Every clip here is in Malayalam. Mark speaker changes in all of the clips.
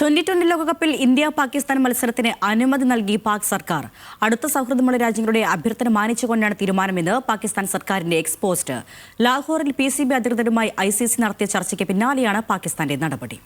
Speaker 1: 2020 ലോകകപ്പിൽ ഇന്ത്യ പാകിസ്ഥാൻ മത്സരത്തിന് അനുമതി നൽകി പാക് സർക്കാർ. അടുത്ത സൗഹൃദമുള്ള രാജ്യങ്ങളുടെ അഭ്യർത്ഥന മാനിച്ചുകൊണ്ടാണ് തീരുമാനമെന്ന് പാകിസ്ഥാൻ സർക്കാരിന്റെ എക്സ്പോസ്റ്റ്. ലാഹോറിൽ PCB അധികൃതരുമായി ICC നടത്തിയ ചർച്ചയ്ക്ക് പിന്നാലെയാണ് പാകിസ്ഥാന്റെ നടപടി.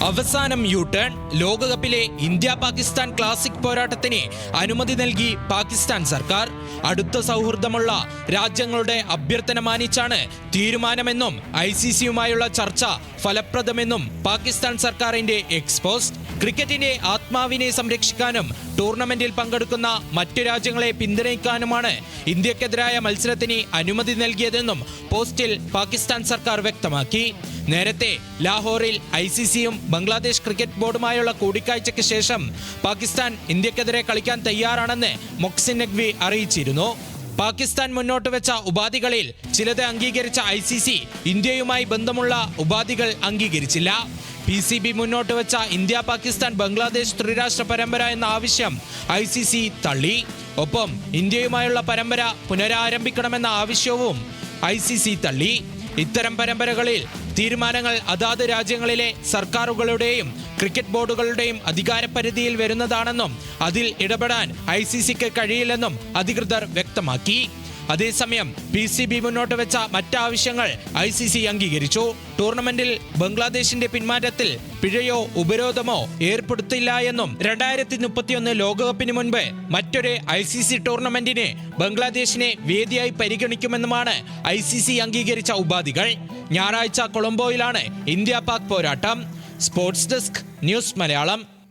Speaker 2: അവസാനം യു-ടേൺ. ലോകകപ്പിലെ ഇന്ത്യ പാകിസ്ഥാൻ ക്ലാസിക് പോരാട്ടത്തിന് അനുമതി നൽകി പാകിസ്ഥാൻ സർക്കാർ. അടുത്ത സൗഹൃദമുള്ള രാജ്യങ്ങളുടെ അഭ്യർത്ഥന മാനിച്ചാണ് തീരുമാനമെന്നും ICCയുമായുള്ള ചർച്ച ഫലപ്രദമെന്നും പാകിസ്ഥാൻ സർക്കാരിന്റെ എക്സ്പോസ്റ്റ്. ക്രിക്കറ്റിന്റെ ആത്മാവിനെ സംരക്ഷിക്കാനും ടൂർണമെന്റിൽ പങ്കെടുക്കുന്ന മറ്റു രാജ്യങ്ങളെ പിന്തുണയ്ക്കാനുമാണ് ഇന്ത്യക്കെതിരായ മത്സരത്തിന് അനുമതി നൽകിയതെന്നും പോസ്റ്റിൽ പാകിസ്ഥാൻ സർക്കാർ വ്യക്തമാക്കി. നേരത്തെ ലാഹോറിൽ ICCയും ബംഗ്ലാദേശ് ക്രിക്കറ്റ് ബോർഡുമായുള്ള കൂടിക്കാഴ്ചയ്ക്ക് ശേഷം പാകിസ്ഥാൻ ഇന്ത്യക്കെതിരെ കളിക്കാൻ തയ്യാറാണെന്ന് മൊഹ്സിൻ നഖ്വി അറിയിച്ചിരുന്നു. പാകിസ്ഥാൻ മുന്നോട്ട് വെച്ച ഉപാധികളിൽ ചിലത് അംഗീകരിച്ച ICC ഇന്ത്യയുമായി ബന്ധമുള്ള ഉപാധികൾ അംഗീകരിച്ചില്ല. PCB മുന്നോട്ട് വെച്ച ഇന്ത്യ പാകിസ്ഥാൻ ബംഗ്ലാദേശ് ത്രിരാഷ്ട്ര പരമ്പര എന്ന ആവശ്യം ICC തള്ളി. ഒപ്പം ഇന്ത്യയുമായുള്ള പരമ്പര പുനരാരംഭിക്കണമെന്ന ആവശ്യവും ICC തള്ളി. ഇത്തരം പരമ്പരകളിൽ തീരുമാനങ്ങൾ അതാത് രാജ്യങ്ങളിലെ സർക്കാരുകളുടെയും ക്രിക്കറ്റ് ബോർഡുകളുടെയും അധികാരപരിധിയിൽ വരുന്നതാണെന്നും അതിൽ ഇടപെടാൻ ICCക്ക് കഴിയില്ലെന്നും അധികൃതർ വ്യക്തമാക്കി. അതേസമയം PCB മുന്നോട്ട് വെച്ച മറ്റാവശ്യങ്ങൾ ICC അംഗീകരിച്ചു. ടൂർണമെന്റിൽ ബംഗ്ലാദേശിന്റെ പിന്മാറ്റത്തിൽ പിഴയോ ഉപരോധമോ ഏർപ്പെടുത്തില്ല എന്നും 2031 ലോകകപ്പിന് മുൻപ് മറ്റൊരു ICC ടൂർണമെന്റിന് ബംഗ്ലാദേശിനെ വേദിയായി പരിഗണിക്കുമെന്നുമാണ് ICC അംഗീകരിച്ച ഉപാധികൾ. ഞായറാഴ്ച കൊളംബോയിലാണ് ഇന്ത്യ പാക് പോരാട്ടം. Sports desk, news Malayalam.